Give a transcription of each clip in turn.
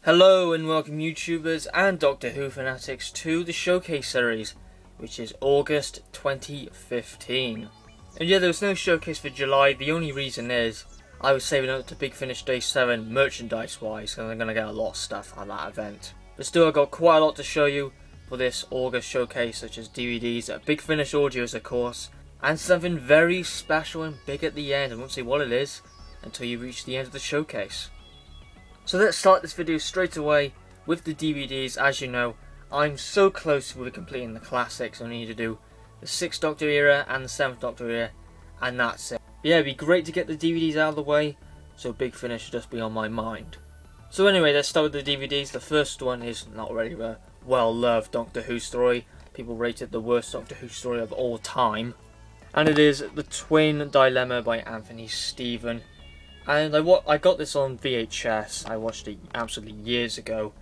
Hello and welcome YouTubers and Doctor Who fanatics to the Showcase series, which is August 2015. And yeah, there was no showcase for July. The only reason is I was saving up to Big Finish Day 7 merchandise wise, and I'm going to get a lot of stuff at that event. But still, I got quite a lot to show you for this August showcase, such as DVDs, Big Finish audios of course, and something very special and big at the end. I won't say what it is until you reach the end of the showcase. So let's start this video straight away with the DVDs. As you know, I'm so close with completing the classics. I need to do the 6th Doctor era and the 7th Doctor era, and that's it. But yeah, it'd be great to get the DVDs out of the way, so Big Finish should just be on my mind. So anyway, let's start with the DVDs. The first one is not really a well-loved Doctor Who story. People rate it the worst Doctor Who story of all time. And it is The Twin Dilemma by Anthony Stephen. And I got this on VHS. I watched it absolutely years ago,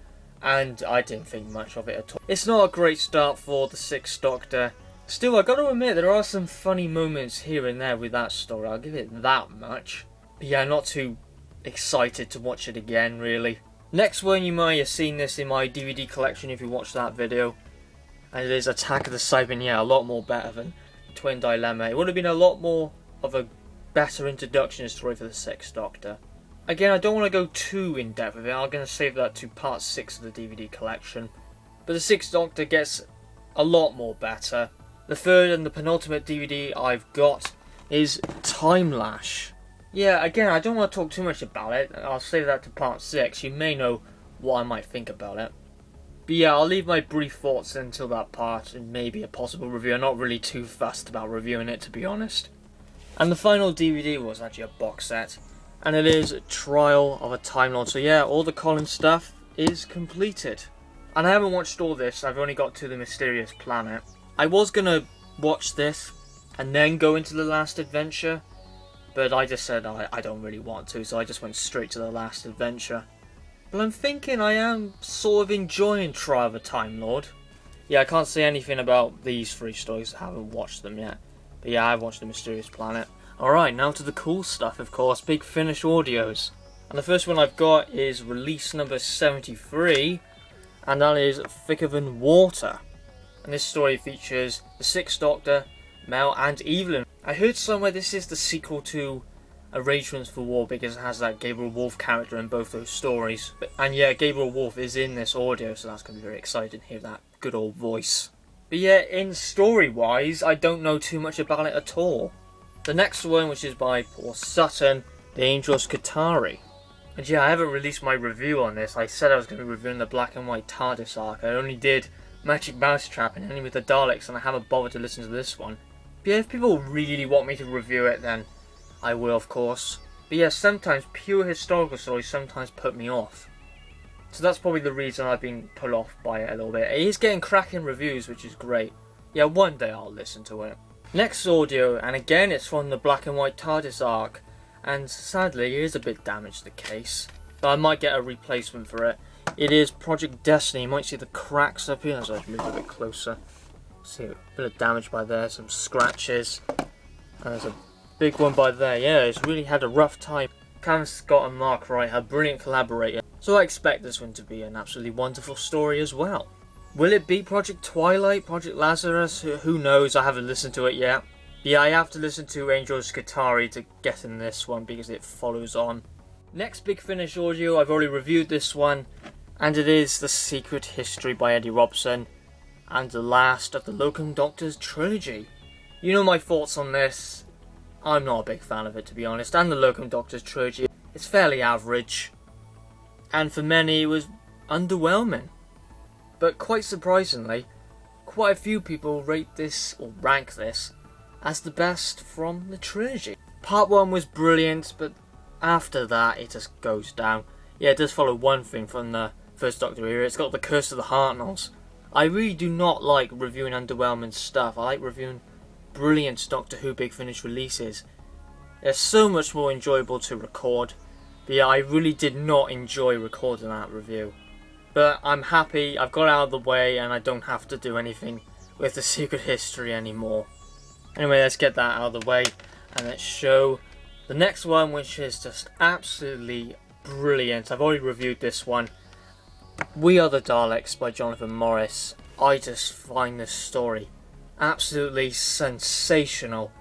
and I didn't think much of it at all. It's not a great start for the 6th Doctor. Still, I got to admit, there are some funny moments here and there with that story. I'll give it that much. But yeah, I'm not too excited to watch it again, really. Next one, you might have seen this in my DVD collection if you watched that video. And it is Attack of the Cybermen. Yeah, a lot more better than Twin Dilemma. It would have been a lot more of a better introduction story for the 6th Doctor. Again, I don't want to go too in depth with it. I'm going to save that to part 6 of the DVD collection. But the 6th Doctor gets a lot more better. The third and the penultimate DVD I've got is Time Lash. Yeah, again, I don't want to talk too much about it. I'll save that to part 6. You may know what I might think about it. But yeah, I'll leave my brief thoughts until that part and maybe a possible review. I'm not really too fussed about reviewing it, to be honest. And the final DVD was actually a box set, and it is Trial of a Time Lord. So yeah, all the Collins stuff is completed. And I haven't watched all this, I've only got to the Mysterious Planet. I was going to watch this and then go into The Last Adventure, but I just said I don't really want to, so I just went straight to The Last Adventure. But I'm thinking I am sort of enjoying Trial of a Time Lord. Yeah, I can't say anything about these 3 stories, I haven't watched them yet. But yeah, I've watched The Mysterious Planet. Alright, now to the cool stuff, of course, Big Finish audios. And the first one I've got is release number 73, and that is Thicker Than Water. And this story features the 6th Doctor, Mel and Evelyn. I heard somewhere this is the sequel to Arrangements for War because it has that Gabriel Wolf character in both those stories. And yeah, Gabriel Wolf is in this audio, so that's going to be very exciting to hear that good old voice. But yeah, in story-wise, I don't know too much about it at all. The next one, which is by Paul Sutton, The Angel's Katari. And yeah, I haven't released my review on this. I said I was going to be reviewing the black and white TARDIS arc. I only did Magic Mousetrap and only with the Daleks, and I haven't bothered to listen to this one. But yeah, if people really want me to review it, then I will, of course. But yeah, sometimes pure historical stories sometimes put me off. So that's probably the reason I've been put off by it a little bit. It is getting cracking reviews, which is great. Yeah, one day I'll listen to it. Next audio, and again it's from the black and white TARDIS arc. And sadly, it is a bit damaged, the case. But I might get a replacement for it. It is Project Destiny. You might see the cracks up here. So I'll move a bit closer. See a bit of damage by there, some scratches. And there's a big one by there. Yeah, it's really had a rough time. Cam Scott and Mark Wright are brilliant collaborators. So I expect this one to be an absolutely wonderful story as well. Will it be Project Twilight, Project Lazarus? Who knows, I haven't listened to it yet. Yeah, I have to listen to Angel's Katari to get in this one because it follows on. Next Big Finish audio, I've already reviewed this one. And it is The Secret History by Eddie Robson. And the last of the Locum Doctors trilogy. You know my thoughts on this. I'm not a big fan of it, to be honest. And the Locum Doctors trilogy, it's fairly average. And for many it was underwhelming. But quite surprisingly, quite a few people rate this, or rank this, as the best from the trilogy. Part 1 was brilliant, but after that it just goes down. Yeah, it does follow one thing from the 1st Doctor era. It's got the Curse of the Hartnells. I really do not like reviewing underwhelming stuff. I like reviewing brilliant Doctor Who Big Finish releases. They're so much more enjoyable to record. But yeah, I really did not enjoy recording that review. But I'm happy I've got it out of the way and I don't have to do anything with The Secret History anymore. Anyway, let's get that out of the way and let's show the next one, which is just absolutely brilliant. I've already reviewed this one We Are the Daleks by Jonathan Morris. I just find this story absolutely sensational.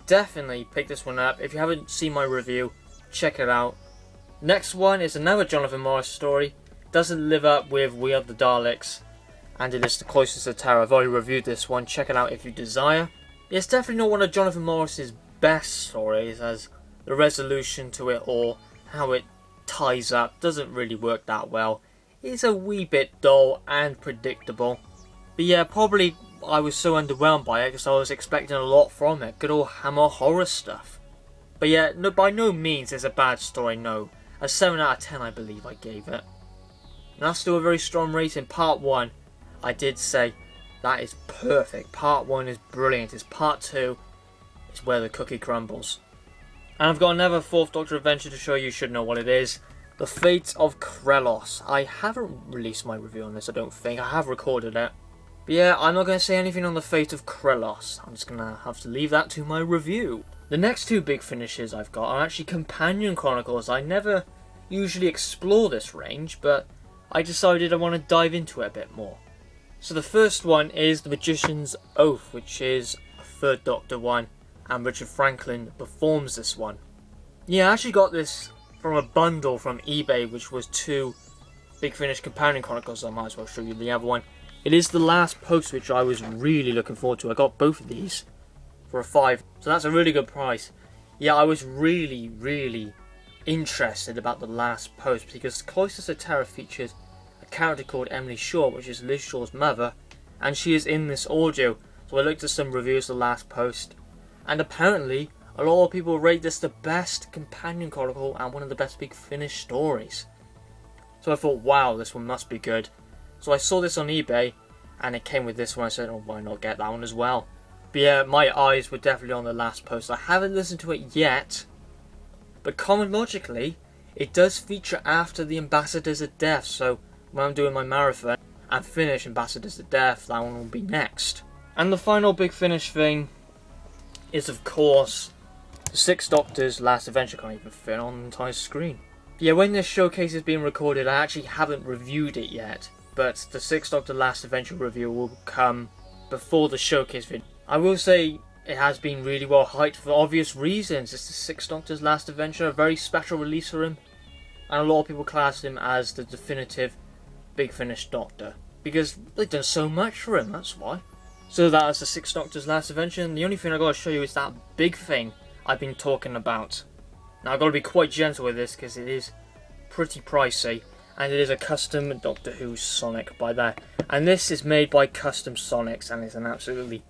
Definitely pick this one up. If you haven't seen my review, check it out. Next one is another Jonathan Morris story. Doesn't live up with We Are the Daleks, and it is The Cloisters of Terror. I've already reviewed this one. Check it out if you desire. It's definitely not one of Jonathan Morris's best stories, as the resolution to it all, how it ties up, doesn't really work that well. It's a wee bit dull and predictable. But yeah, probably I was so underwhelmed by it because I was expecting a lot from it. Good old Hammer horror stuff. But yeah, no, by no means is a bad story, no. A 7 out of 10 I believe I gave it. And that's still a very strong rating. Part 1, I did say, that is perfect. Part 1 is brilliant. It's Part 2 is where the cookie crumbles. And I've got another 4th Doctor adventure to show you. You should know what it is. The Fate of Krelos. I haven't released my review on this, I don't think. I have recorded it. But yeah, I'm not going to say anything on the Fate of Krelos. I'm just going to have to leave that to my review. The next 2 big finishes I've got are actually companion chronicles. I never usually explore this range, but I decided I want to dive into it a bit more. So the first one is The Magician's Oath, which is a 3rd Doctor one, and Richard Franklin performs this one. Yeah, I actually got this from a bundle from eBay, which was 2 Big Finish companion chronicles, so I might as well show you the other one. It is The Last Post, which I was really looking forward to. I got both of these for a 5, so that's a really good price. Yeah, I was really interested about The Last Post, because Cloisters of Terror features a character called Emily Shaw, which is Liz Shaw's mother, and she is in this audio. So I looked at some reviews of The Last Post, and apparently a lot of people rate this the best companion chronicle and one of the best Big Finish stories. So I thought, wow, this one must be good. So I saw this on eBay, and it came with this one. I said, oh, why not get that one as well? But yeah, my eyes were definitely on The Last Post. I haven't listened to it yet, but chronologically, it does feature after the Ambassadors of Death. So when I'm doing my marathon and finish Ambassadors of Death, that one will be next. And the final Big Finish thing is, of course, the 6th Doctor's Last Adventure. Can't even fit on the entire screen. Yeah, when this showcase is being recorded, I actually haven't reviewed it yet. But the 6th Doctor Last Adventure review will come before the showcase video. I will say it has been really well hyped for obvious reasons. It's the 6th Doctor's Last Adventure, a very special release for him. And a lot of people class him as the definitive Big Finish Doctor, because they've done so much for him, that's why. So that is the 6th Doctor's Last Adventure, and the only thing I've got to show you is that big thing I've been talking about. Now I've got to be quite gentle with this because it is pretty pricey, and it is a custom Doctor Who Sonic by there. And this is made by Custom Sonics, and it's an absolutely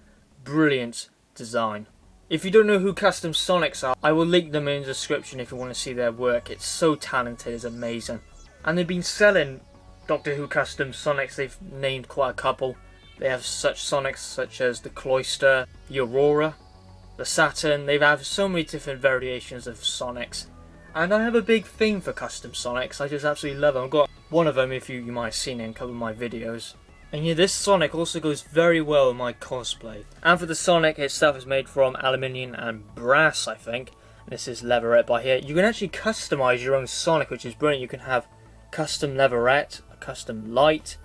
brilliant design. If you don't know who Custom Sonics are, I will link them in the description if you want to see their work. It's so talented, it's amazing. And they've been selling Doctor Who Custom Sonics. They've named quite a couple. They have such Sonics such as the Cloister, the Aurora, the Saturn. They have so many different variations of Sonics. And I have a big thing for Custom Sonics. I just absolutely love them. I've got one of them, if you might have seen it in a couple of my videos. And yeah, this Sonic also goes very well in my cosplay. And for the Sonic itself, is made from aluminium and brass, I think. This is leatherette by here. You can actually customize your own Sonic, which is brilliant. You can have custom leatherette, a custom light,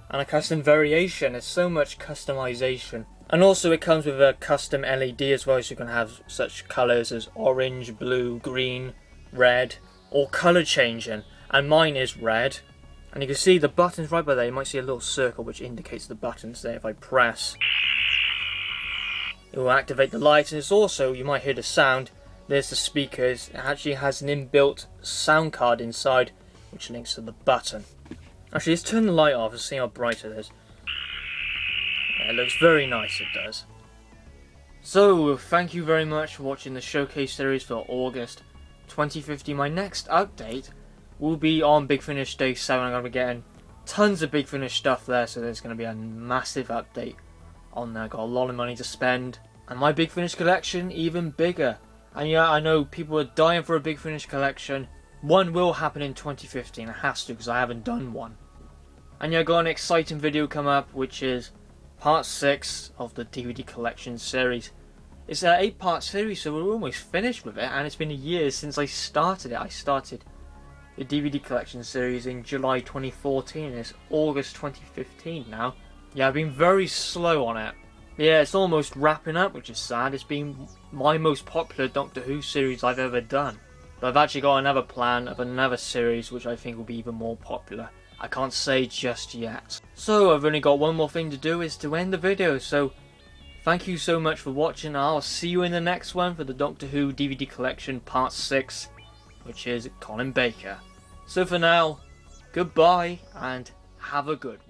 and a custom variation. There's so much customization. And also it comes with a custom LED as well, so you can have such colours as orange, blue, green, red, or colour changing. And mine is red. And you can see the buttons right by there. You might see a little circle which indicates the buttons there. If I press, it will activate the lights. And it's also, you might hear the sound, there's the speakers. It actually has an inbuilt sound card inside, which links to the button. Actually, let's turn the light off and see how bright it is. Yeah, it looks very nice, it does. So, thank you very much for watching the showcase series for August 2015. My next update will be on Big Finish Day 7. I'm going to be getting tons of Big Finish stuff there, so there's going to be a massive update on there. Got a lot of money to spend, and my Big Finish collection even bigger. And yeah, I know people are dying for a Big Finish collection. One will happen in 2015, it has to, because I haven't done one. And yeah, I got an exciting video come up, which is part 6 of the DVD collection series. It's an 8-part series, so we're almost finished with it, and it's been a year since I started it. I started the DVD collection series in July 2014. It's August 2015 now. Yeah, I've been very slow on it. Yeah, it's almost wrapping up, which is sad. It's been my most popular Doctor Who series I've ever done. But I've actually got another plan of another series which I think will be even more popular. I can't say just yet. So I've only got one more thing to do, is to end the video. So thank you so much for watching. I'll see you in the next one for the Doctor Who DVD collection part 6, which is Colin Baker. So for now, goodbye and have a good one.